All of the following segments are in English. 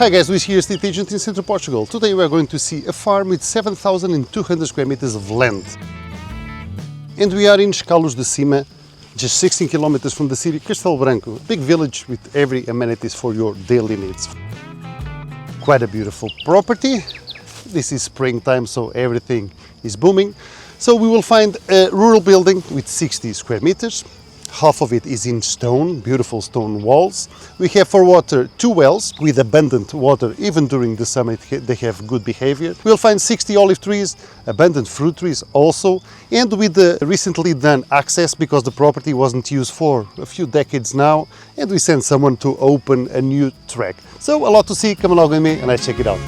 Hi guys, Luis here, estate agent in Central Portugal. Today we are going to see a farm with 7,200 square meters of land. And we are in Escalos de Cima, just 16 kilometers from the city, Castelo Branco, a big village with every amenities for your daily needs. Quite a beautiful property. This is springtime, so everything is booming. So we will find a rural building with 60 square meters. Half of it is in stone, beautiful stone walls. We have for water 2 wells with abundant water. Even during the summer they have good behavior. We'll find 60 olive trees, abundant fruit trees also, and with the recently done access, because the property wasn't used for a few decades now, and we sent someone to open a new track. So a lot to see. Come along with me and let's check it out.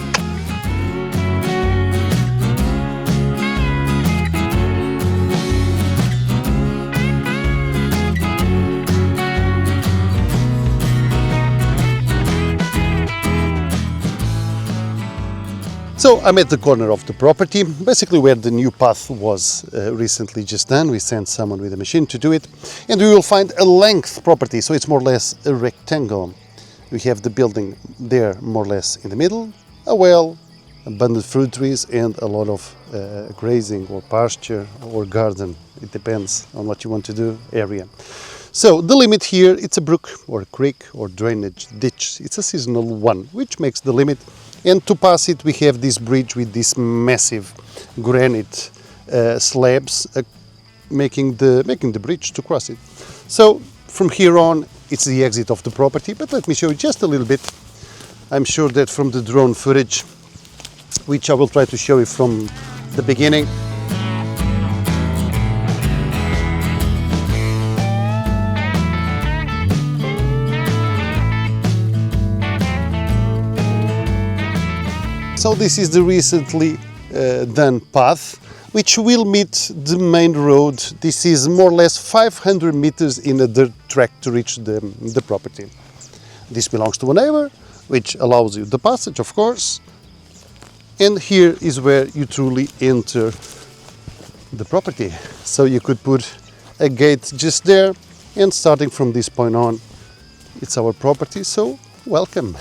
So I'm at the corner of the property, basically where the new path was recently just done. We sent someone with a machine to do it, and we will find a length property, so it's more or less a rectangle. We have the building there more or less in the middle, a well, abundant fruit trees, and a lot of grazing or pasture or garden. It depends on what you want to do area. So the limit here, it's a brook or a creek or drainage ditch. It's a seasonal one, which makes the limit. And to pass it, we have this bridge with these massive granite slabs making the bridge to cross it. So from here on, it's the exit of the property. But let me show you just a little bit. I'm sure that from the drone footage, which I will try to show you from the beginning. So this is the recently done path, which will meet the main road. This is more or less 500 meters in a dirt track to reach the property. This belongs to a neighbor, which allows you the passage, of course. And here is where you truly enter the property. So you could put a gate just there, and starting from this point on, it's our property, so welcome.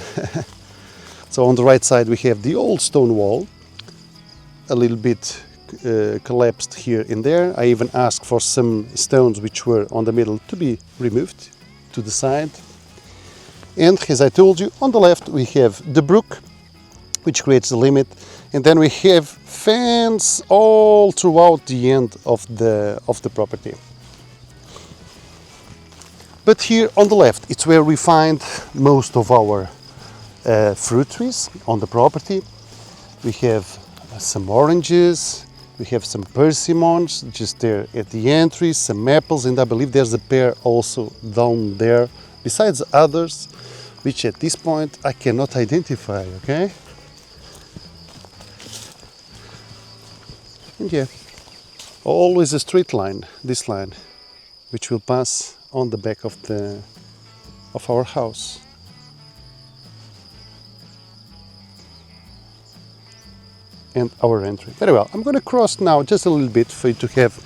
So on the right side we have the old stone wall, a little bit collapsed here and there. I even asked for some stones which were on the middle to be removed to the side. And as I told you, on the left we have the brook, which creates the limit, and then we have fence all throughout the end of the property. But here on the left, it's where we find most of our fruit trees on the property. We have some oranges, we have some persimmons just there at the entry, some apples, and I believe there's a pear also down there, besides others, which at this point I cannot identify, okay? And yeah, always a straight line, this line, which will pass on the back of our house. And our entry. Very well, I'm going to cross now just a little bit for you to have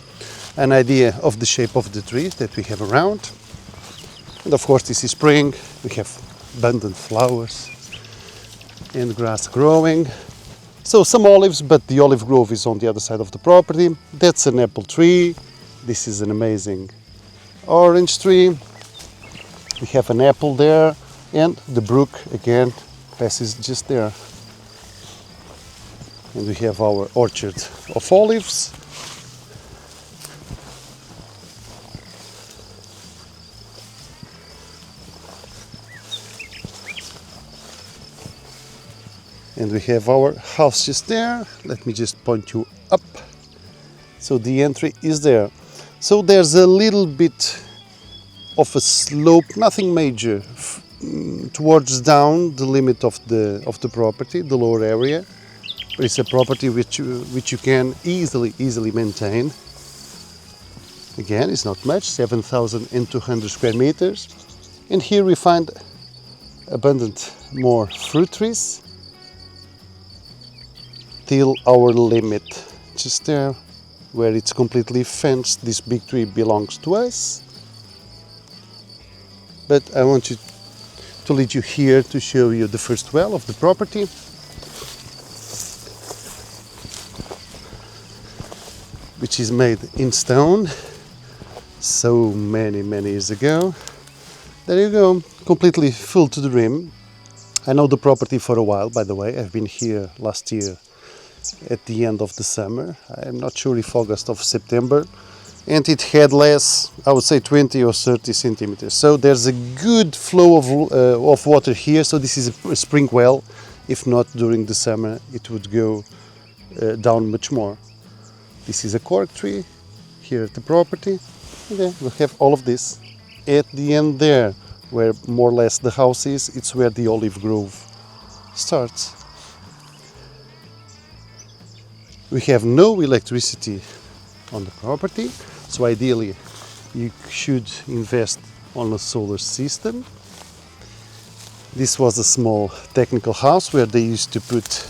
an idea of the shape of the trees that we have around. And of course this is spring, we have abundant flowers and grass growing. So some olives, but the olive grove is on the other side of the property. That's an apple tree. This is an amazing orange tree. We have an apple there, and the brook again passes just there. And we have our orchard of olives. And we have our house just there. Let me just point you up. So the entry is there. So there's a little bit of a slope, nothing major, towards down the limit of the property, the lower area. But it's a property which you can easily maintain. Again, it's not much, 7,200 square meters. And here we find abundant more fruit trees till our limit, just there where it's completely fenced. This big tree belongs to us. But I want you to lead you here to show you the first well of the property. Which is made in stone so many years ago. There you go, completely full to the rim. I know the property for a while, by the way. I've been here last year at the end of the summer. I'm not sure if August or September. And it had less, I would say 20 or 30 centimeters. So there's a good flow of water here. So this is a spring well. If not during the summer, it would go down much more. This is a cork tree here at the property. And then we have all of this. At the end there, where more or less the house is, it's where the olive grove starts. We have no electricity on the property, so ideally you should invest on a solar system. This was a small technical house where they used to put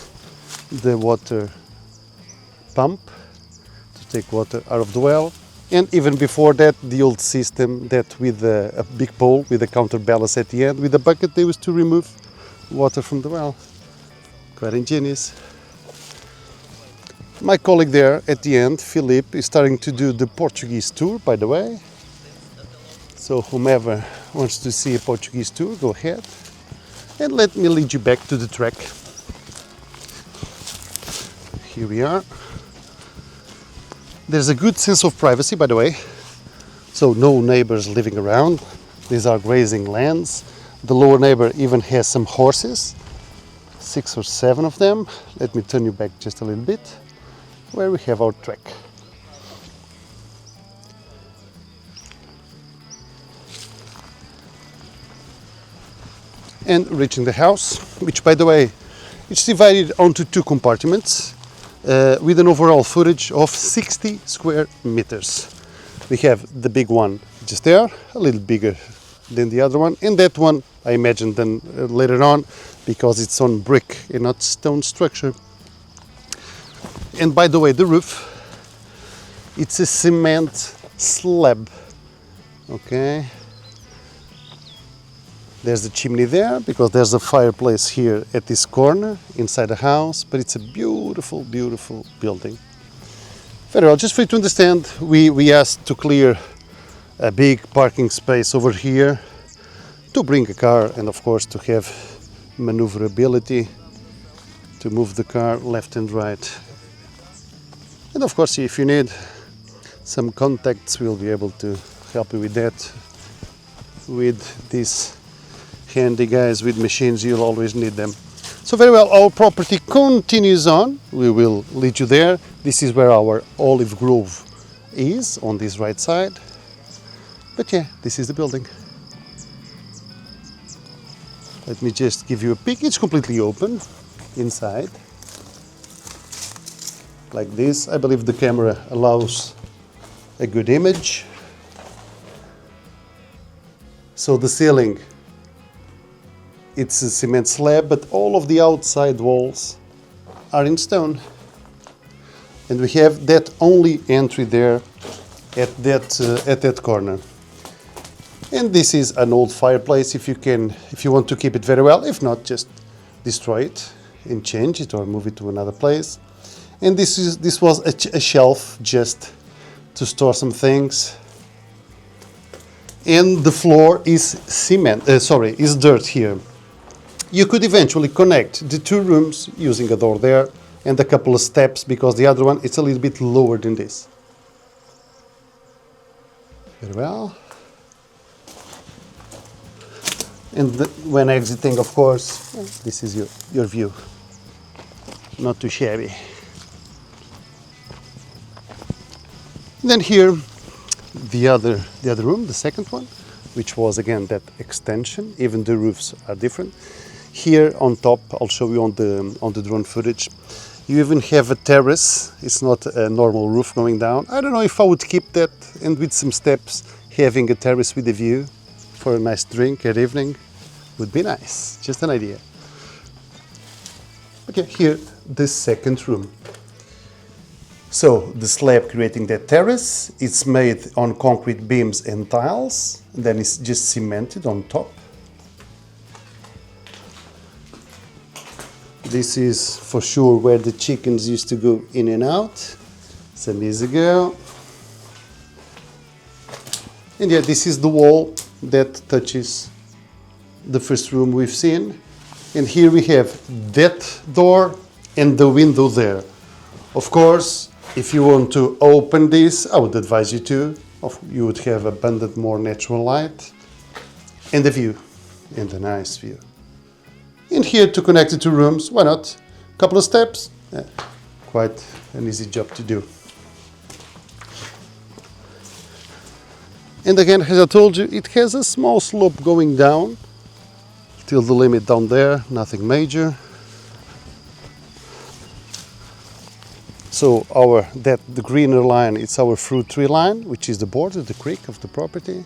the water pump to take water out of the well. And even before that, the old system that with a big pole with a counterbalance at the end, with a bucket they used to remove water from the well. Quite ingenious. My colleague there at the end, Philippe, is starting to do the Portuguese tour, by the way. So whomever wants to see a Portuguese tour, go ahead. And let me lead you back to the track. Here we are. There's a good sense of privacy, by the way. So no neighbors living around. These are grazing lands. The lower neighbor even has some horses, 6 or 7 of them. Let me turn you back just a little bit, where we have our track. And reaching the house, which by the way, it's divided onto 2 compartments with an overall footage of 60 square meters. We have the big one just there, a little bigger than the other one, and that one I imagine then later on, because it's on brick and not stone structure. And by the way, the roof, it's a cement slab, okay? There's the chimney there, because there's a fireplace here at this corner, inside the house, but it's a beautiful, beautiful building. Very well, just for you to understand, we asked to clear a big parking space over here to bring a car and of course to have maneuverability to move the car left and right. And of course, if you need some contacts, we'll be able to help you with that. With these handy guys with machines, you'll always need them. So very well, our property continues on. We will lead you there. This is where our olive grove is, on this right side. But yeah, this is the building. Let me just give you a peek. It's completely open inside. Like this. I believe the camera allows a good image. So the ceiling, it's a cement slab, but all of the outside walls are in stone. And we have that only entry there at that corner. And this is an old fireplace. If you want to keep it very well, if not, just destroy it and change it or move it to another place. And this was a shelf just to store some things. And the floor is is dirt here. You could eventually connect the 2 rooms using a door there and a couple of steps, because the other one is a little bit lower than this. Very well. And when exiting, of course, this is your view. Not too shabby. Then here, the other room, the second one, which was again that extension. Even the roofs are different. Here on top, I'll show you on the drone footage. You even have a terrace. It's not a normal roof going down. I don't know if I would keep that, and with some steps, having a terrace with a view for a nice drink at evening would be nice. Just an idea. Okay, here, the second room. So the slab creating that terrace, it's made on concrete beams and tiles, and then it's just cemented on top. this is for sure where the chickens used to go in and out some years ago. And yeah, this is the wall that touches the first room we've seen. And here we have that door and the window there. Of course, if you want to open this, I would advise you to. You would have abundant more natural light and a view, and a nice view. And here to connect the two rooms, why not? A couple of steps, quite an easy job to do. And again, as I told you, it has a small slope going down till the limit down there, nothing major. So the greener line, it's our fruit tree line, which is the border, the creek of the property.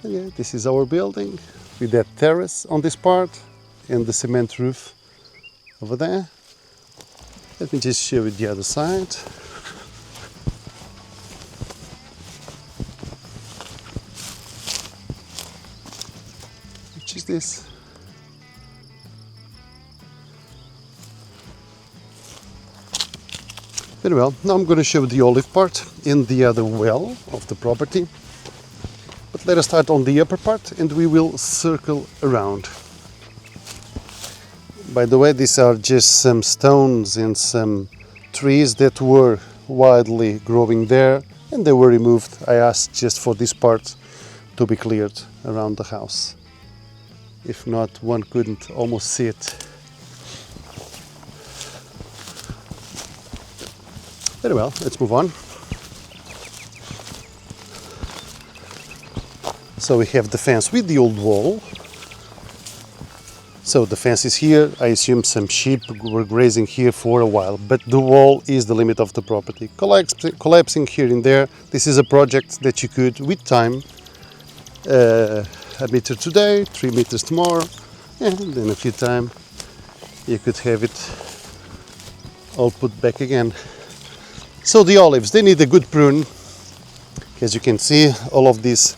And yeah, this is our building with that terrace on this part and the cement roof over there. Let me just show you the other side. Which is this? Very well, now I'm going to show the olive part in the other well of the property. But let us start on the upper part and we will circle around. By the way, these are just some stones and some trees that were widely growing there and they were removed. I asked just for this part to be cleared around the house. If not, one couldn't almost see it. Very well, let's move on. So we have the fence with the old wall. So the fence is here. I assume some sheep were grazing here for a while, but the wall is the limit of the property. Collapsing here and there. This is a project that you could, with time, a meter today, 3 meters tomorrow, and then a few time you could have it all put back again. So the olives, they need a good prune. As you can see, all of these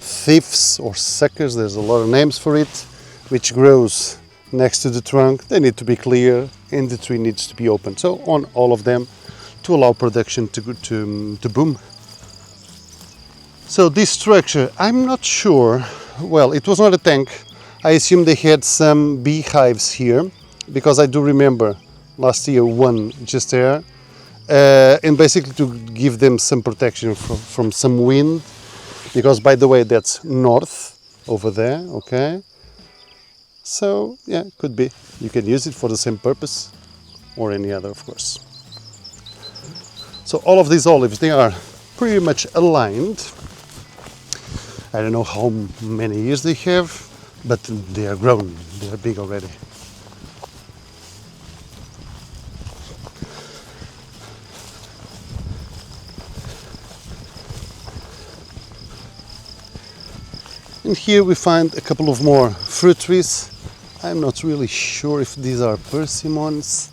thieves or suckers, there's a lot of names for it, which grows next to the trunk. They need to be clear and the tree needs to be open. So on all of them to allow production to boom. So this structure, I'm not sure, well, it was not a tank. I assume they had some beehives here because I do remember last year one just there. And basically to give them some protection from some wind, because by the way that's north over there, okay? So yeah, could be. You can use it for the same purpose or any other, of course. So all of these olives, they are pretty much aligned. I don't know how many years they have, but they are grown, they are big already. And here we find a couple of more fruit trees. I'm not really sure if these are persimmons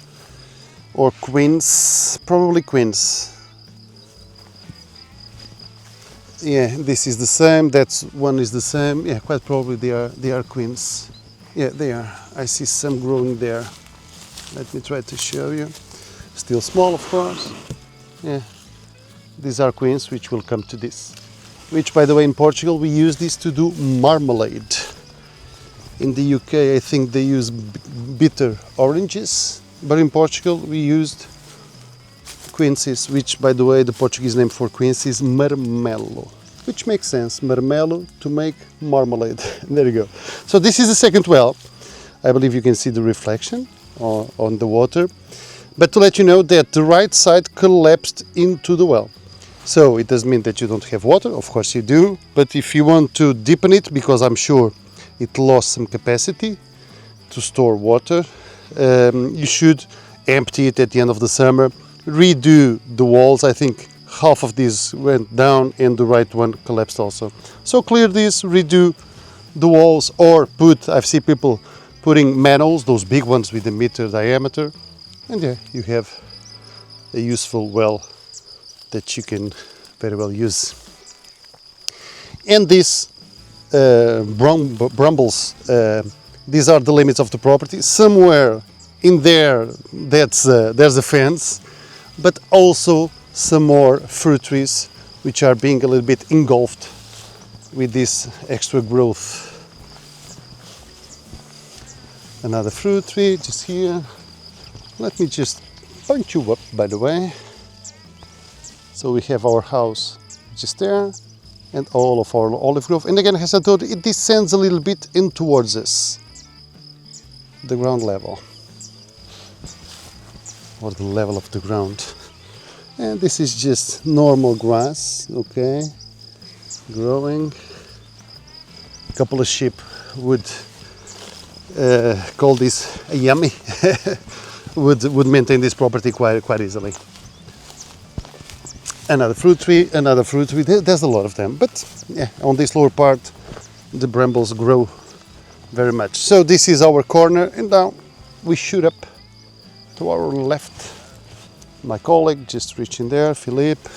or quince, probably quince. Yeah, this is the same, that's one is the same. Yeah, quite probably they are quince. Yeah, they are. I see some growing there. Let me try to show you. Still small, of course. Yeah, these are quince, which will come to this. Which, by the way, in Portugal we use this to do marmalade. In the UK I think they use bitter oranges, but in Portugal we used quinces, which by the way the Portuguese name for quince is marmelo, which makes sense, marmelo to make marmalade. There you go. So this is the second well. I believe you can see the reflection on the water, but to let you know that the right side collapsed into the well. So it doesn't mean that you don't have water, of course you do, but if you want to deepen it, because I'm sure it lost some capacity to store water, you should empty it at the end of the summer, redo the walls. I think half of these went down and the right one collapsed also. So clear this, redo the walls, or I've seen people putting manholes, those big ones with a meter diameter, and yeah, you have a useful well that you can very well use. And this brambles These are the limits of the property. Somewhere in there, there's a fence, but also some more fruit trees which are being a little bit engulfed with this extra growth. Another fruit tree just here. Let me just point you up, by the way. So we have our house just there and all of our olive grove. And again, as I told you, it descends a little bit in towards us, the ground level, or the level of the ground. And this is just normal grass, okay, growing. A couple of sheep would call this a yummy, would maintain this property quite easily. Another fruit tree, there's a lot of them, but yeah, on this lower part the brambles grow very much. So this is our corner, and now we shoot up to our left. My colleague just reaching there, Philippe,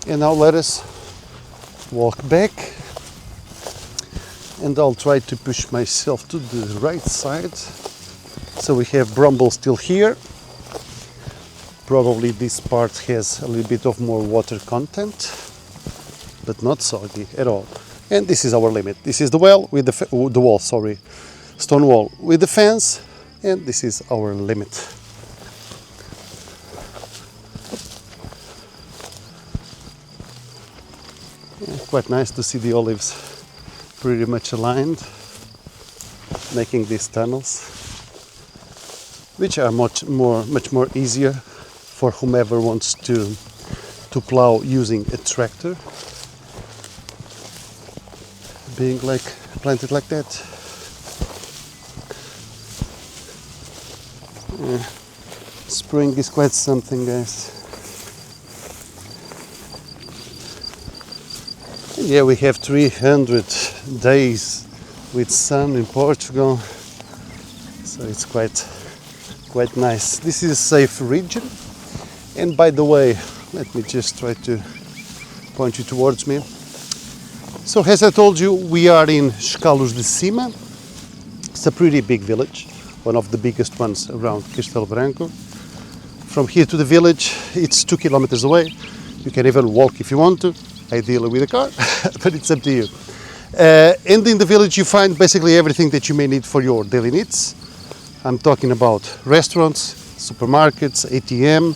and now let us walk back, and I'll try to push myself to the right side. So we have brambles still here. Probably this part has a little bit of more water content, but not soggy at all. And this is our limit. This is the well with the wall, sorry, stone wall with the fence, and this is our limit. Yeah, quite nice to see the olives pretty much aligned, making these tunnels, which are much more easier for whomever wants to plow using a tractor, being like planted like that. Yeah. Spring is quite something, guys. And yeah, we have 300 days with sun in Portugal, so it's quite nice. This is a safe region. And by the way, let me just try to point you towards me. So as I told you, we are in Escalos de Cima. It's a pretty big village, one of the biggest ones around Castelo Branco. From here to the village, it's 2 kilometers away. You can even walk if you want to, ideally with a car, but it's up to you. And in the village you find basically everything that you may need for your daily needs. I'm talking about restaurants, supermarkets, ATM,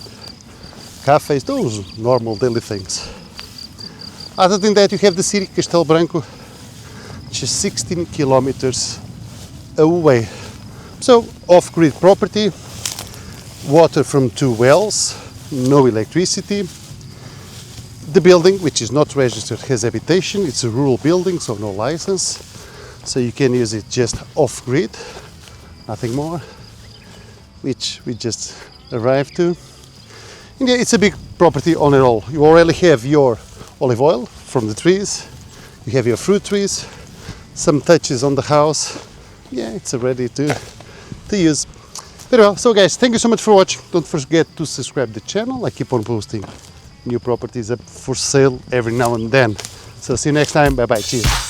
cafes, those normal daily things. Other than that, you have the city, Castelo Branco, just 16 kilometers away. So, off-grid property, water from 2 wells, no electricity. The building, which is not registered as habitation, it's a rural building, so no license. So you can use it just off-grid, nothing more, which we just arrived to. And yeah, it's a big property all in all. You already have your olive oil from the trees, you have your fruit trees, some touches on the house. Yeah, it's ready to use. Very well, so guys, thank you so much for watching. Don't forget to subscribe to the channel. I keep on posting new properties up for sale every now and then. So see you next time. Bye bye. Cheers.